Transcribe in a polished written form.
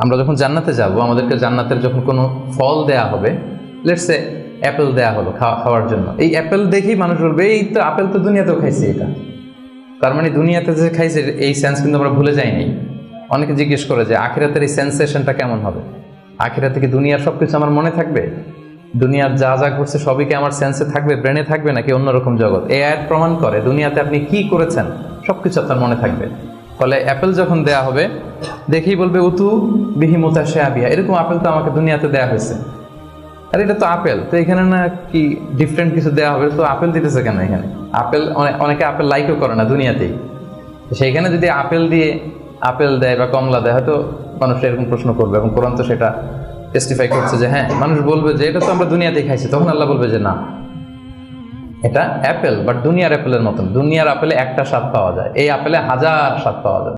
আমরা যখন জান্নাতে যাব, আমাদেরকে জান্নাতের যখন কোনো ফল দেয়া হবে, লেটস সে অ্যাপেল দেয়া হলো খাওয়ার জন্য, এই অ্যাপেল দেখেই মানুষ বলবে এই তো আপেল তো দুনিয়াতেও খাইছি এটা। তার মানে দুনিয়াতে যে খাইছে এই সেন্স কিন্তু আমরা ভুলে যাইনি। অনেকে জিজ্ঞেস করে যে আখিরাতের এই সেন্সেশনটা কেমন হবে, আখিরাতে কি দুনিয়ার সবকিছু আমার মনে থাকবে, দুনিয়ার যা যা ঘটছে সবই কি আমার সেন্সে থাকবে, ব্রেনে থাকবে, নাকি অন্যরকম জগৎ? এই আয়াত প্রমাণ করে দুনিয়াতে আপনি কি করেছেন সবকিছু আপনার মনে থাকবে। ফলে অ্যাপেল যখন দেয়া হবে দেখেই বলবে উতু বিহি মুতাশাবিহা, এরকম আপেল তো আমাকে দুনিয়াতে দেয়া হয়েছে, আর এটা তো আপেল, তো এখানে না কি ডিফারেন্ট কিছু দেওয়া হবে, তো আপেল দিতেছে কেন এখানে? আপেল অনেকে আপেল লাইকও করে না দুনিয়াতেই, সেইখানে যদি আপেল দিয়ে আপেল দেয় বা কমলা দেয়, হয়তো মানুষ এরকম প্রশ্ন করবে, এবং কোরআন তো সেটা টেস্টিফাই করছে যে হ্যাঁ, মানুষ বলবে যে এটা তো আমরা দুনিয়াতেই খাইছি। তখন আল্লাহ বলবে যে না, এটা অ্যাপেল, বাট দুনিয়ার অ্যাপেলের মতন। দুনিয়ার আপেলে একটা স্বাদ পাওয়া যায়, এই আপেলে হাজার স্বাদ পাওয়া যায়।